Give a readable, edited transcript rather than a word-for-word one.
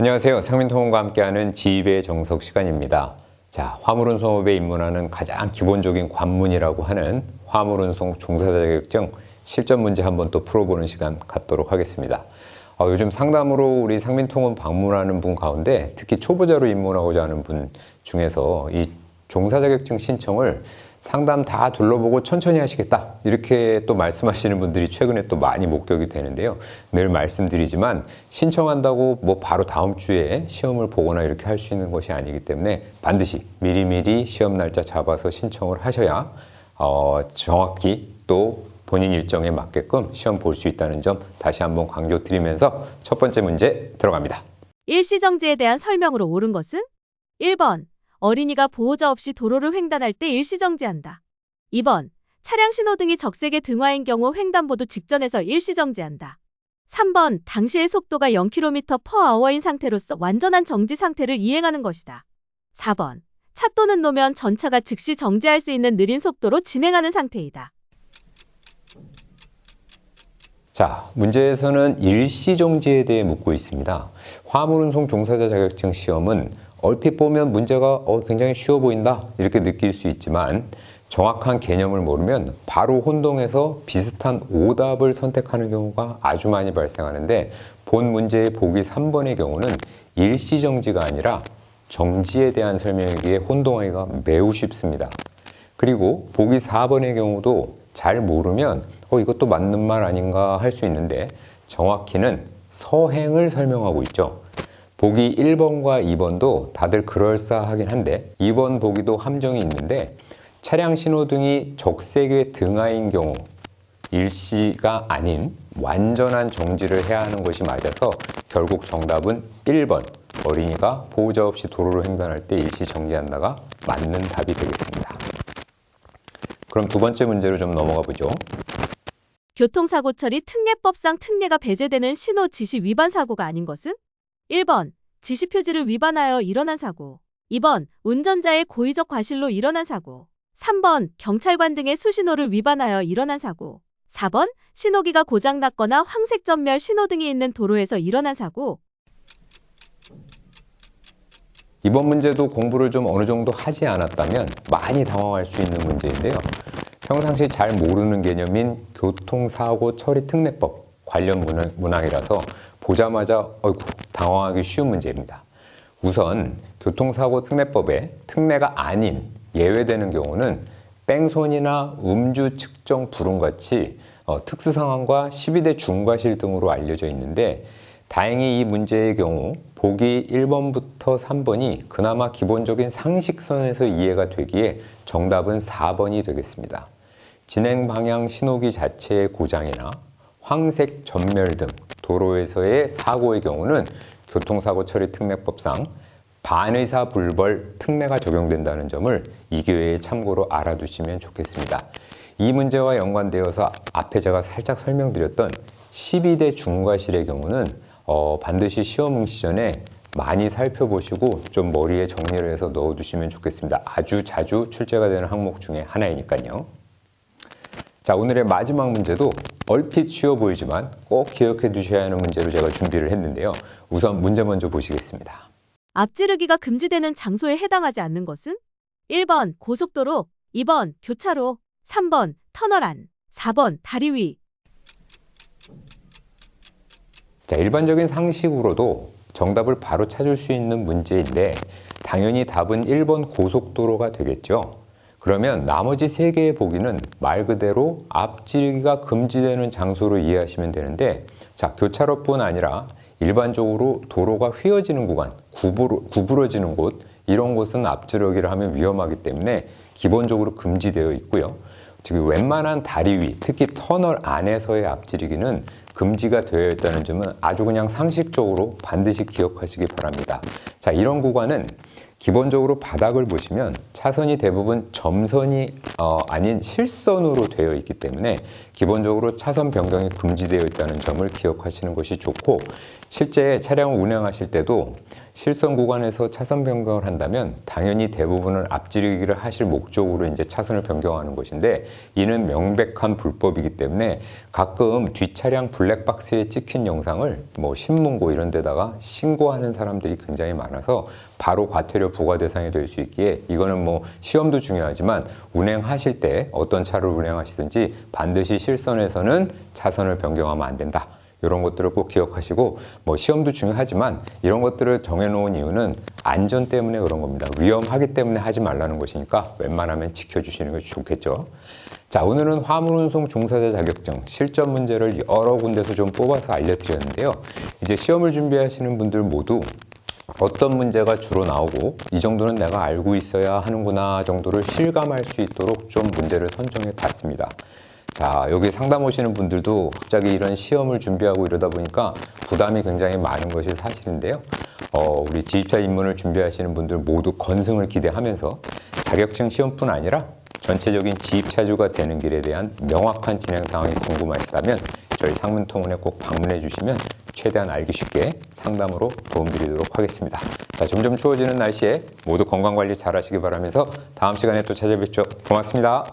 안녕하세요. 상민통운과 함께하는 지휘배 정석 시간입니다. 자, 화물운송업에 입문하는 가장 기본적인 관문이라고 하는 화물운송 종사자 자격증 실전 문제 한번 또 풀어보는 시간 갖도록 하겠습니다. 요즘 상담으로 우리 상민통운 방문하는 분 가운데 특히 초보자로 입문하고자 하는 분 중에서 이 종사 자격증 신청을 상담 다 둘러보고 천천히 하시겠다 이렇게 또 말씀하시는 분들이 최근에 또 많이 목격이 되는데요. 늘 말씀드리지만 신청한다고 뭐 바로 다음 주에 시험을 보거나 이렇게 할 수 있는 것이 아니기 때문에 반드시 미리미리 시험 날짜 잡아서 신청을 하셔야 정확히 또 본인 일정에 맞게끔 시험 볼 수 있다는 점 다시 한번 강조드리면서 첫 번째 문제 들어갑니다. 일시정지에 대한 설명으로 옳은 것은? 1번. 어린이가 보호자 없이 도로를 횡단할 때 일시정지한다. 2번. 차량 신호등이 적색의 등화인 경우 횡단보도 직전에서 일시정지한다. 3번. 당시의 속도가 0km/h인 상태로서 완전한 정지 상태를 이행하는 것이다. 4번. 차 또는 노면 전차가 즉시 정지할 수 있는 느린 속도로 진행하는 상태이다. 자, 문제에서는 일시정지에 대해 묻고 있습니다. 화물운송 종사자 자격증 시험은 얼핏 보면 문제가 굉장히 쉬워 보인다 이렇게 느낄 수 있지만 정확한 개념을 모르면 바로 혼동해서 비슷한 오답을 선택하는 경우가 아주 많이 발생하는데 본 문제의 보기 3번의 경우는 일시정지가 아니라 정지에 대한 설명이기에 혼동하기가 매우 쉽습니다. 그리고 보기 4번의 경우도 잘 모르면 이것도 맞는 말 아닌가 할 수 있는데 정확히는 서행을 설명하고 있죠. 보기 1번과 2번도 다들 그럴싸하긴 한데 2번 보기도 함정이 있는데 차량 신호등이 적색의 등하인 경우 일시가 아닌 완전한 정지를 해야 하는 것이 맞아서 결국 정답은 1번 어린이가 보호자 없이 도로를 횡단할 때 일시 정지한다가 맞는 답이 되겠습니다. 그럼 두 번째 문제로 좀 넘어가 보죠. 교통사고 처리 특례법상 특례가 배제되는 신호 지시 위반 사고가 아닌 것은? 1번. 지시표지를 위반하여 일어난 사고. 2번. 운전자의 고의적 과실로 일어난 사고. 3번. 경찰관 등의 수신호를 위반하여 일어난 사고. 4번. 신호기가 고장났거나 황색 전멸 신호등이 있는 도로에서 일어난 사고. 이번 문제도 공부를 좀 어느 정도 하지 않았다면 많이 당황할 수 있는 문제인데요. 평상시 잘 모르는 개념인 교통사고 처리 특례법 관련 문항이라서 보자마자 당황하기 쉬운 문제입니다. 우선 교통사고 특례법에 특례가 아닌 예외되는 경우는 뺑소니나 음주 측정 불응같이 특수상황과 12대 중과실 등으로 알려져 있는데 다행히 이 문제의 경우 보기 1번부터 3번이 그나마 기본적인 상식선에서 이해가 되기에 정답은 4번이 되겠습니다. 진행 방향 신호기 자체의 고장이나 황색 전멸 등 도로에서의 사고의 경우는 교통사고 처리 특례법상 반의사 불벌 특례가 적용된다는 점을 이 기회에 참고로 알아두시면 좋겠습니다. 이 문제와 연관되어서 앞에 제가 살짝 설명드렸던 12대 중과실의 경우는 반드시 시험 응시 전에 많이 살펴보시고 좀 머리에 정리를 해서 넣어두시면 좋겠습니다. 아주 자주 출제가 되는 항목 중에 하나이니까요. 자, 오늘의 마지막 문제도 얼핏 쉬워 보이지만 꼭 기억해 두셔야 하는 문제로 제가 준비를 했는데요. 우선 문제 먼저 보시겠습니다. 앞지르기가 금지되는 장소에 해당하지 않는 것은? 1번. 고속도로. 2번. 교차로. 3번. 터널 안. 4번. 다리 위. 자, 일반적인 상식으로도 정답을 바로 찾을 수 있는 문제인데 당연히 답은 1번 고속도로가 되겠죠. 그러면 나머지 3개의 보기는 말 그대로 앞지르기가 금지되는 장소로 이해하시면 되는데 자, 교차로뿐 아니라 일반적으로 도로가 휘어지는 구간, 구부러지는 곳 이런 곳은 앞지르기를 하면 위험하기 때문에 기본적으로 금지되어 있고요. 즉 웬만한 다리 위, 특히 터널 안에서의 앞지르기는 금지가 되어 있다는 점은 아주 그냥 상식적으로 반드시 기억하시기 바랍니다. 자, 이런 구간은 기본적으로 바닥을 보시면 차선이 대부분 점선이 아닌 실선으로 되어 있기 때문에 기본적으로 차선 변경이 금지되어 있다는 점을 기억하시는 것이 좋고 실제 차량을 운행하실 때도 실선 구간에서 차선 변경을 한다면 당연히 대부분은 앞지르기를 하실 목적으로 이제 차선을 변경하는 것인데 이는 명백한 불법이기 때문에 가끔 뒷차량 블랙박스에 찍힌 영상을 뭐 신문고 이런 데다가 신고하는 사람들이 굉장히 많아서 바로 과태료 부과 대상이 될 수 있기에 이거는 뭐 시험도 중요하지만 운행하실 때 어떤 차를 운행하시든지 반드시 실선에서는 차선을 변경하면 안 된다. 이런 것들을 꼭 기억하시고 뭐 시험도 중요하지만 이런 것들을 정해놓은 이유는 안전 때문에 그런 겁니다. 위험하기 때문에 하지 말라는 것이니까 웬만하면 지켜주시는 것이 좋겠죠. 자, 오늘은 화물운송 종사자 자격증 실전 문제를 여러 군데서 좀 뽑아서 알려드렸는데요. 이제 시험을 준비하시는 분들 모두 어떤 문제가 주로 나오고 이 정도는 내가 알고 있어야 하는구나 정도를 실감할 수 있도록 좀 문제를 선정해 봤습니다. 자, 여기 상담 오시는 분들도 갑자기 이런 시험을 준비하고 이러다 보니까 부담이 굉장히 많은 것이 사실인데요. 우리 지휘차 입문을 준비하시는 분들 모두 건승을 기대하면서 자격증 시험뿐 아니라 전체적인 지휘차주가 되는 길에 대한 명확한 진행 상황이 궁금하시다면 저희 상문통운에 꼭 방문해 주시면 최대한 알기 쉽게 상담으로 도움드리도록 하겠습니다. 자, 점점 추워지는 날씨에 모두 건강관리 잘 하시기 바라면서 다음 시간에 또 찾아뵙죠. 고맙습니다.